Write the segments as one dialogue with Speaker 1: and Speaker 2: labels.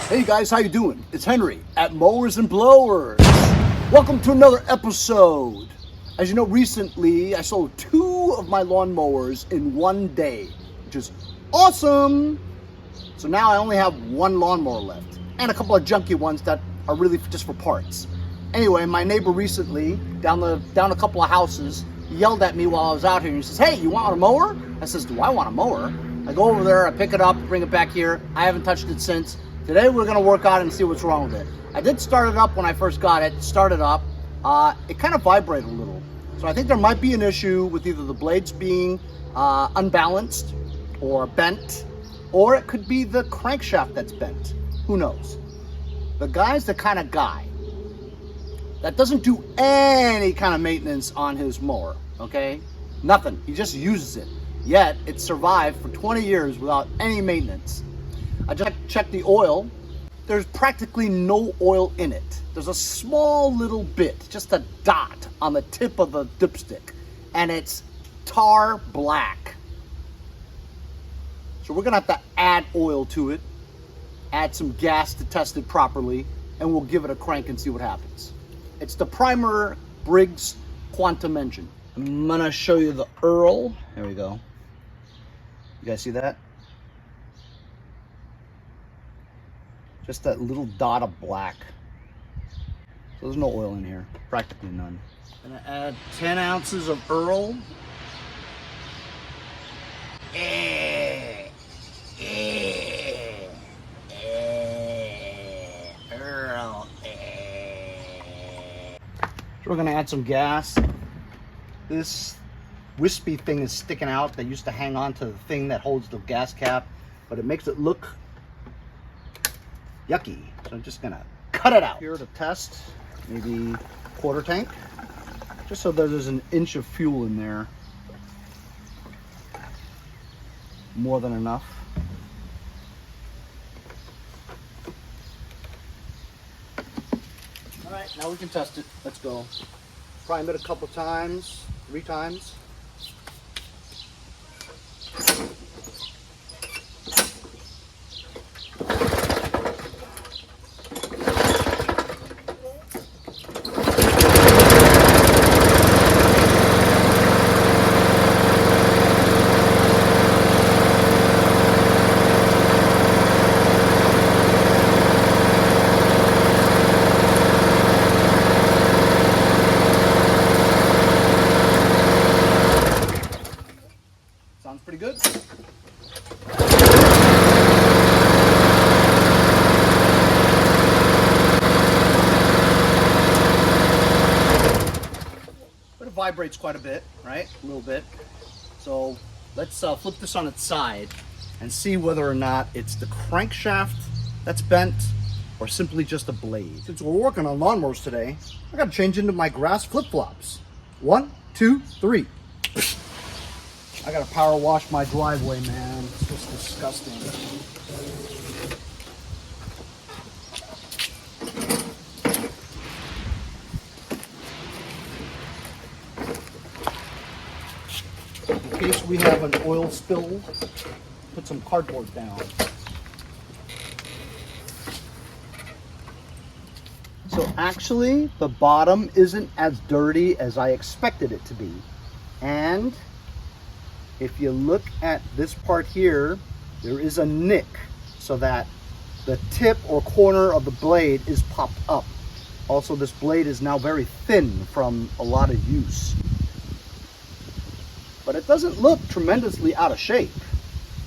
Speaker 1: Hey guys, how you doing? It's Henry at Mowers and Blowers. Welcome to another episode. As you know, recently I sold 2 of my lawnmowers in one day, which is awesome. So now I only have 1 lawnmower left and a couple of junky ones that are really just for parts. Anyway, my neighbor recently, down a couple of houses, yelled at me while I was out here and he says, "Hey, you want a mower?" I says, "Do I want a mower?" I go over there, I pick it up, bring it back here. I haven't touched it since. Today we're gonna work on it and see what's wrong with it. I did start it up when I first got it, started up. It kind of vibrated a little. So I think there might be an issue with either the blades being unbalanced or bent, or it could be the crankshaft that's bent. Who knows? The guy's the kind of guy that doesn't do any kind of maintenance on his mower, okay? Nothing, he just uses it. Yet, it survived for 20 years without any maintenance. I just checked the oil. There's practically no oil in it. There's a small little bit, just a dot on the tip of the dipstick, and it's tar black. So we're gonna have to add oil to it, add some gas to test it properly, and we'll give it a crank and see what happens. It's the primer Briggs Quantum engine. I'm gonna show you the Earl. There we go. You guys see that? Just that little dot of black. So there's no oil in here, practically none. Gonna add 10 ounces of Earl. Earl. So we're gonna add some gas. This wispy thing is sticking out that used to hang on to the thing that holds the gas cap, but it makes it look yucky. So I'm just gonna cut it out. Here to test, maybe quarter tank, just so that there's an inch of fuel in there. More than enough. All right, now we can test it. Let's go. Prime it a couple times, 3 times. Sounds pretty good. But it vibrates quite a bit, right? A little bit. So let's flip this on its side and see whether or not it's the crankshaft that's bent or simply just a blade. Since we're working on lawnmowers today, I gotta change into my grass flip-flops. 1, 2, 3. I gotta power wash my driveway, man. It's just disgusting. In case we have an oil spill, put some cardboard down. So actually, the bottom isn't as dirty as I expected it to be. And if you look at this part here, there is a nick so that the tip or corner of the blade is popped up. Also, this blade is now very thin from a lot of use. But it doesn't look tremendously out of shape.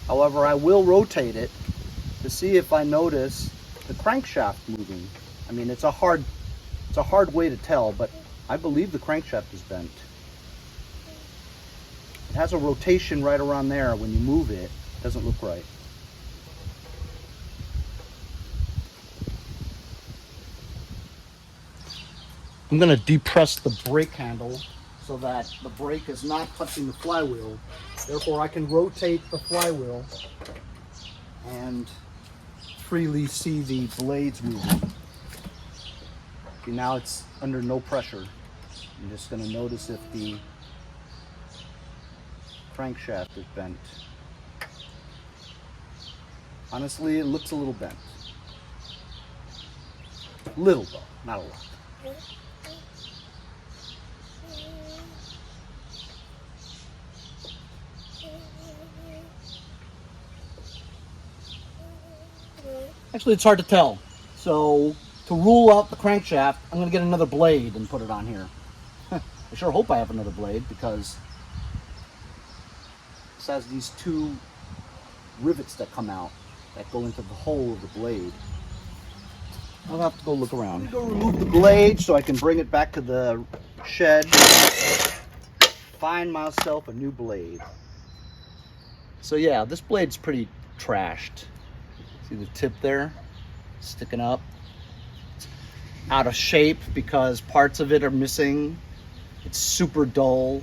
Speaker 1: However, I will rotate it to see if I notice the crankshaft moving. I mean, it's a hard way to tell, but I believe the crankshaft is bent. It has a rotation right around there. When you move it, it doesn't look right. I'm going to depress the brake handle so that the brake is not touching the flywheel. Therefore, I can rotate the flywheel and freely see the blades moving. Okay, now it's under no pressure. I'm just going to notice if the crankshaft is bent. Honestly, it looks a little bent. Little though, not a lot. Actually, it's hard to tell. So to rule out the crankshaft, I'm going to get another blade and put it on here. I sure hope I have another blade, because this has these two rivets that come out that go into the hole of the blade. I'll have to go look around. I'm going to go remove the blade so I can bring it back to the shed. Find myself a new blade. So yeah, this blade's pretty trashed. See the tip there sticking up? It's out of shape because parts of it are missing. It's super dull.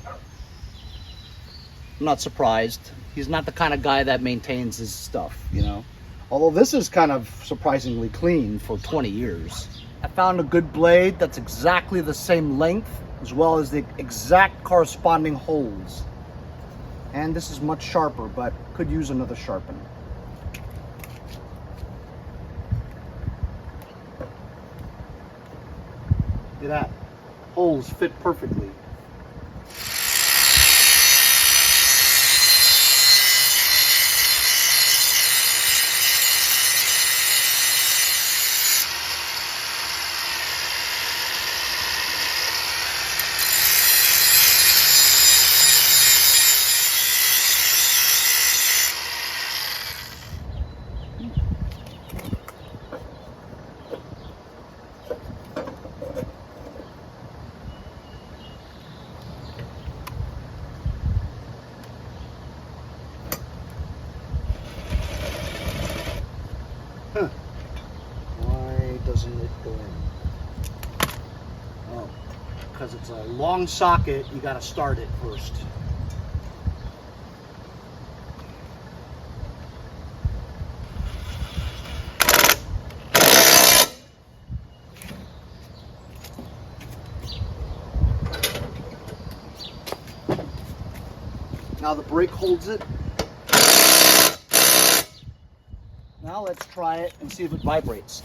Speaker 1: I'm not surprised. He's not the kind of guy that maintains his stuff, you know. Although this is kind of surprisingly clean for 20 years. I found a good blade that's exactly the same length as well as the exact corresponding holes. And this is much sharper, but could use another sharpener. Look at that. Holes fit perfectly. Why doesn't it go in? Oh, because it's a long socket, you got to start it first. Now the brake holds it. Now let's try it and see if it vibrates.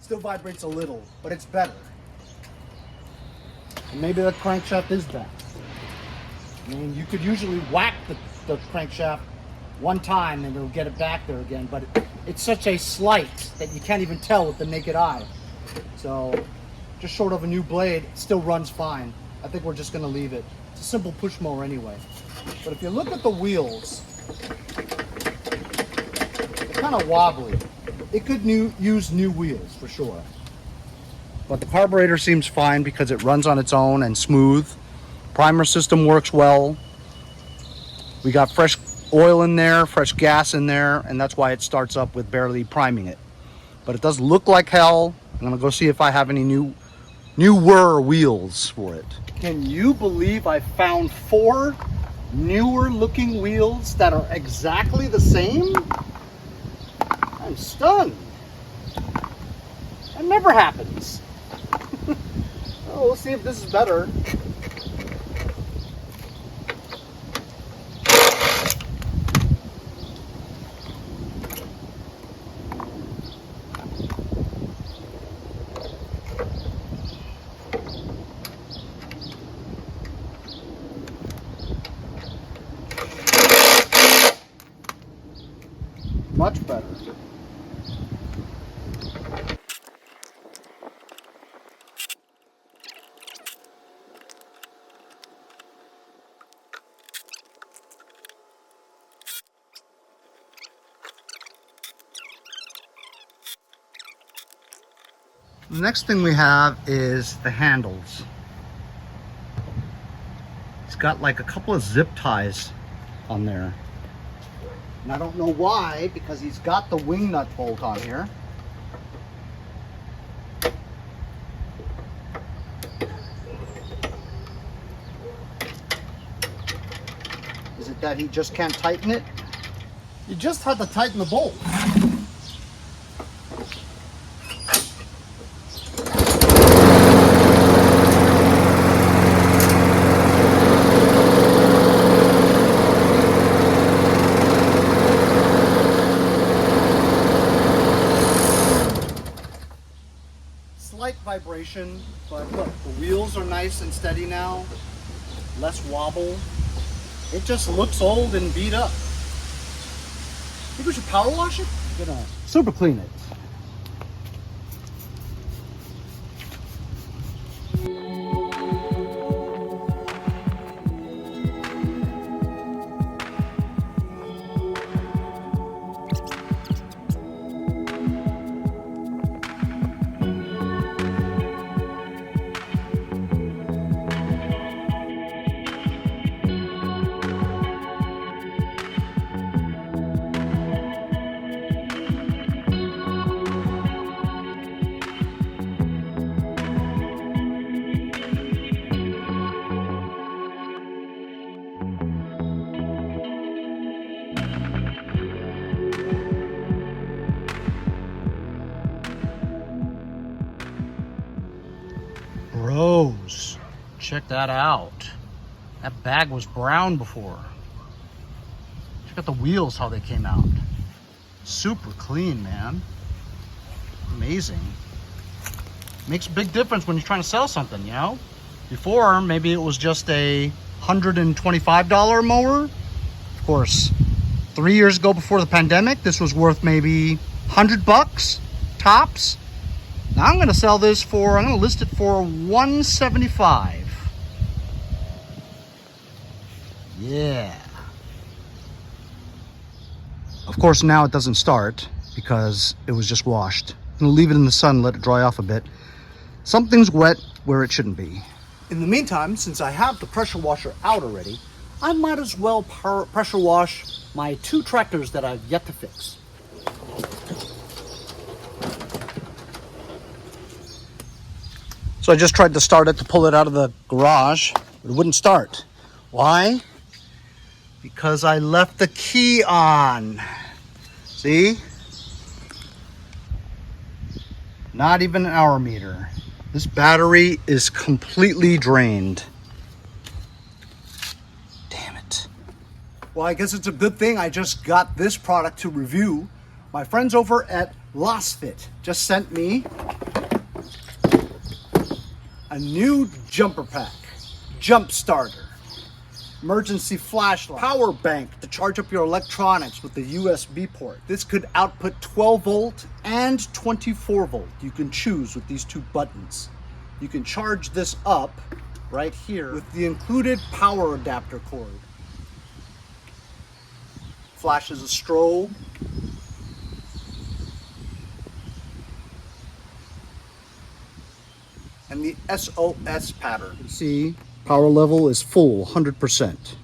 Speaker 1: Still vibrates a little, but it's better. And maybe the crankshaft is bent. I mean, you could usually whack the crankshaft one time and it'll get it back there again, but it's such a slight that you can't even tell with the naked eye. So, just short of a new blade, it still runs fine. I think we're just gonna leave it. It's a simple push mower anyway. But if you look at the wheels, they're kind of wobbly. It could use new wheels for sure. But the carburetor seems fine because it runs on its own and smooth. Primer system works well. We got fresh oil in there, fresh gas in there, and that's why it starts up with barely priming it. But it does look like hell. I'm gonna go see if I have any newer wheels for it. Can you believe I found 4 newer looking wheels that are exactly the same? I'm stunned. That never happens. Oh, we'll see if this is better. Much better. The next thing we have is the handles. It's got like a couple of zip ties on there. And I don't know why, because he's got the wing nut bolt on here. that he just can't tighten it. You just had to tighten the bolt. Slight vibration, but look, the wheels are nice and steady now. Less wobble. It just looks old and beat up. Think we should power wash it? I'm gonna super clean it. Bros, check that out. That bag was brown before. Check out the wheels, how they came out. Super clean, man. Amazing. Makes a big difference when you're trying to sell something, you know? Before, maybe it was just a $125 mower. Of course, 3 years ago before the pandemic, this was worth maybe $100 tops. Now I'm gonna sell this for, I'm gonna list it for $175. Yeah. Of course, now it doesn't start because it was just washed. I'm gonna leave it in the sun, let it dry off a bit. Something's wet where it shouldn't be. In the meantime, since I have the pressure washer out already, I might as well pressure wash my 2 tractors that I've yet to fix. So I just tried to start it to pull it out of the garage, but it wouldn't start. Why? Because I left the key on. See? Not even an hour meter. This battery is completely drained. Damn it. Well, I guess it's a good thing I just got this product to review. My friends over at LostFit just sent me a new jumper pack, jump starter, emergency flashlight, power bank to charge up your electronics with the USB port. This could output 12 volt and 24 volt. You can choose with these 2 buttons. You can charge this up right here with the included power adapter cord. Flashes a strobe. And the SOS pattern. See, power level is full, 100%.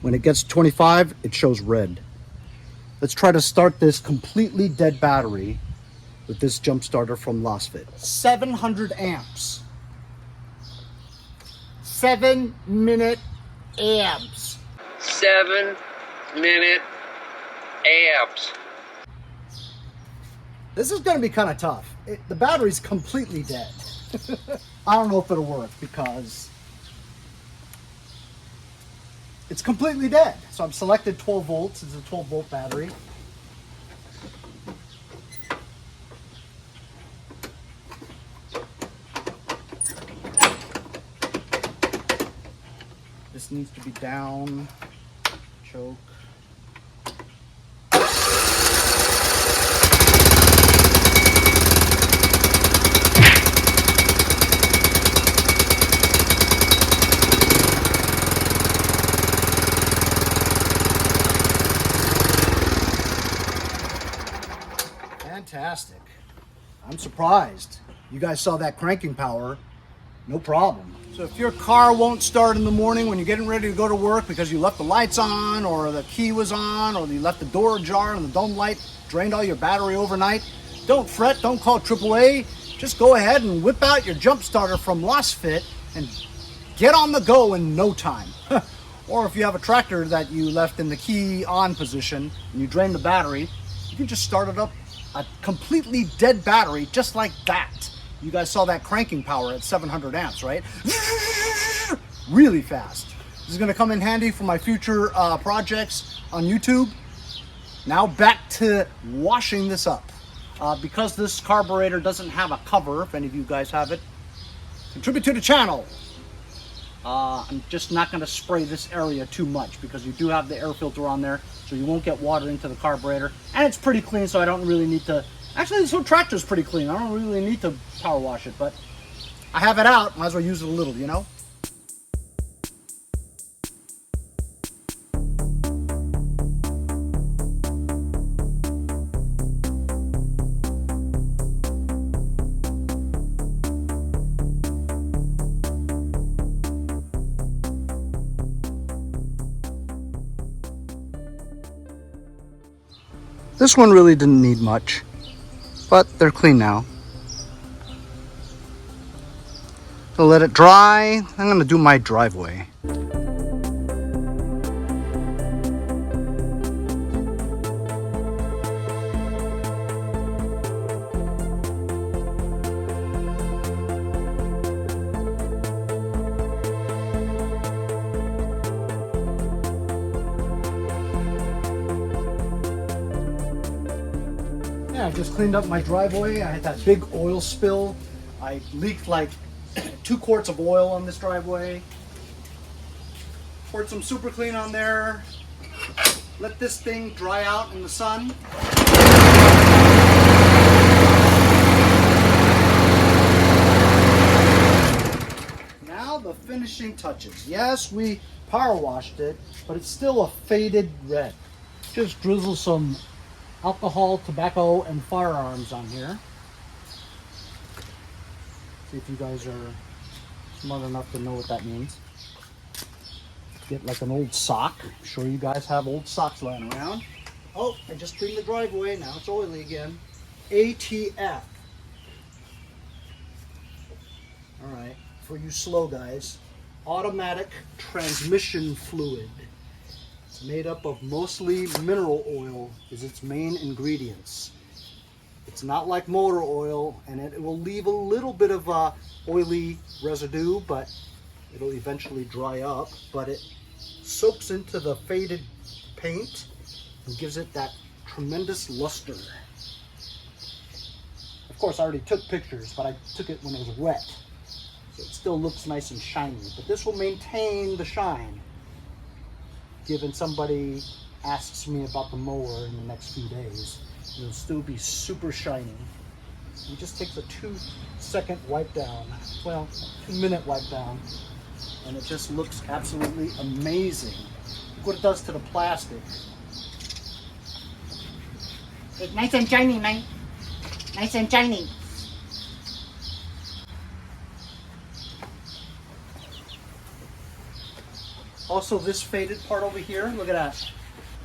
Speaker 1: When it gets 25, it shows red. Let's try to start this completely dead battery with this jump starter from LostFit. 700 amps. 7-minute amps.
Speaker 2: 7-minute amps.
Speaker 1: This is gonna be kind of tough. The battery's completely dead. I don't know if it'll work because it's completely dead. So I've selected 12 volts. It's a 12 volt battery. This needs to be down, choke. Fantastic. I'm surprised. You guys saw that cranking power, no problem. So if your car won't start in the morning when you're getting ready to go to work because you left the lights on or the key was on or you left the door ajar and the dome light drained all your battery overnight, don't fret, don't call AAA. Just go ahead and whip out your jump starter from LostFit and get on the go in no time. Or if you have a tractor that you left in the key on position and you drain the battery, you can just start it up, a completely dead battery, just like that. You guys saw that cranking power at 700 amps, right? Really fast. This is gonna come in handy for my future projects on YouTube. Now back to washing this up. Because this carburetor doesn't have a cover, if any of you guys have it, contribute to the channel. I'm just not going to spray this area too much because you do have the air filter on there, so you won't get water into the carburetor. And it's pretty clean, so I don't really need to... Actually, this whole tractor is pretty clean. I don't really need to power wash it, but I have it out. Might as well use it a little, you know? This one really didn't need much, but they're clean now. So let it dry. I'm gonna do my driveway. Yeah, I just cleaned up my driveway. I had that big oil spill. I leaked like 2 quarts of oil on this driveway. Poured some super clean on there. Let this thing dry out in the sun. Now the finishing touches. Yes, we power washed it, but it's still a faded red. Just drizzle some alcohol, tobacco, and firearms on here. See if you guys are smart enough to know what that means. Get like an old sock. I'm sure you guys have old socks lying around. Oh, I just cleaned the driveway. Now it's oily again. ATF. Alright, for you slow guys. Automatic transmission fluid. It's made up of mostly mineral oil is its main ingredients. It's not like motor oil, and it will leave a little bit of oily residue, but it'll eventually dry up. But it soaks into the faded paint and gives it that tremendous luster. Of course, I already took pictures, but I took it when it was wet, so it still looks nice and shiny. But this will maintain the shine, given somebody asks me about the mower in the next few days. It'll still be super shiny. It just takes a 2-second wipe down, well, 2-minute wipe down, and it just looks absolutely amazing. Look what it does to the plastic.
Speaker 3: It's nice and shiny, man. Nice and shiny.
Speaker 1: Also, this faded part over here, look at that.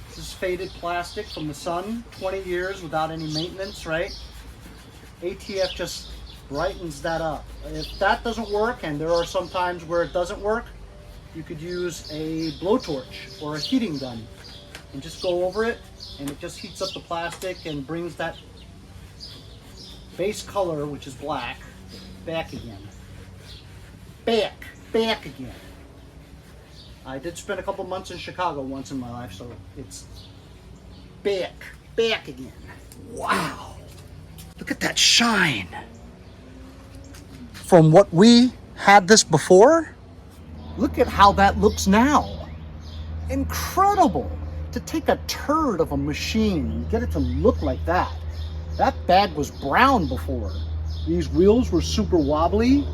Speaker 1: This is faded plastic from the sun, 20 years without any maintenance, right? ATF just brightens that up. If that doesn't work, and there are some times where it doesn't work, you could use a blowtorch or a heating gun and just go over it, and it just heats up the plastic and brings that base color, which is black, back again. Back again. I did spend a couple months in Chicago once in my life, so it's back again. Wow. Look at that shine. From what we had this before, look at how that looks now. Incredible. To take a turd of a machine and get it to look like that. That bag was brown before. These wheels were super wobbly.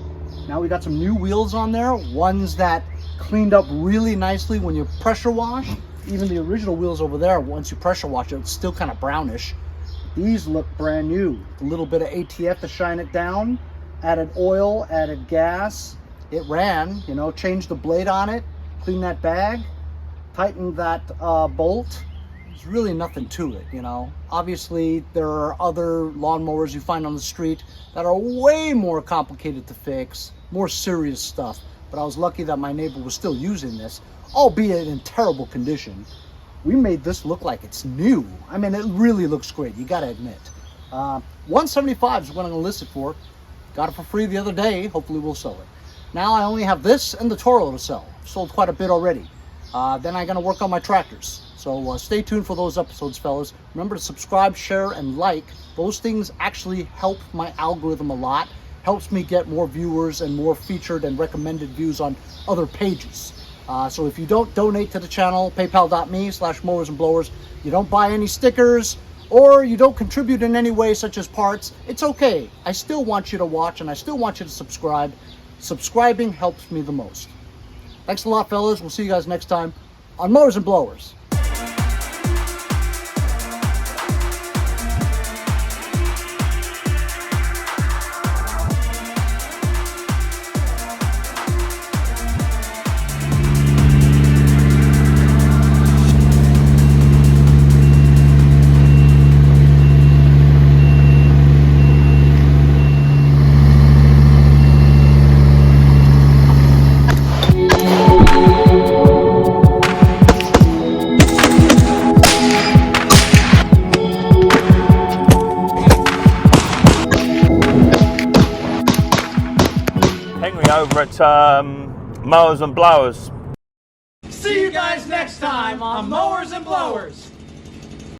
Speaker 1: Now we got some new wheels on there, ones that cleaned up really nicely when you pressure wash. Even the original wheels over there, once you pressure wash it, it's still kind of brownish. These look brand new. A little bit of ATF to shine it down. Added oil, added gas. It ran, you know, changed the blade on it, cleaned that bag, tightened that bolt. There's really nothing to it, you know. Obviously, there are other lawnmowers you find on the street that are way more complicated to fix, more serious stuff. But I was lucky that my neighbor was still using this. albeit in terrible condition. We made this look like it's new. I mean, it really looks great, you gotta admit. $175 is what I'm gonna list it for. Got it for free the other day, hopefully we'll sell it. Now I only have this and the Toro to sell. Sold quite a bit already. Then I'm gonna work on my tractors. So stay tuned for those episodes, fellas. Remember to subscribe, share, and like. Those things actually help my algorithm a lot. Helps me get more viewers and more featured and recommended views on other pages. So if you don't donate to the channel, paypal.me/mowersandblowers, you don't buy any stickers, or you don't contribute in any way such as parts, it's okay. I still want you to watch and I still want you to subscribe. Subscribing helps me the most. Thanks a lot, fellas. We'll see you guys next time on Mowers and Blowers.
Speaker 4: Over at Mowers and Blowers.
Speaker 5: See you guys next time on Mowers and Blowers.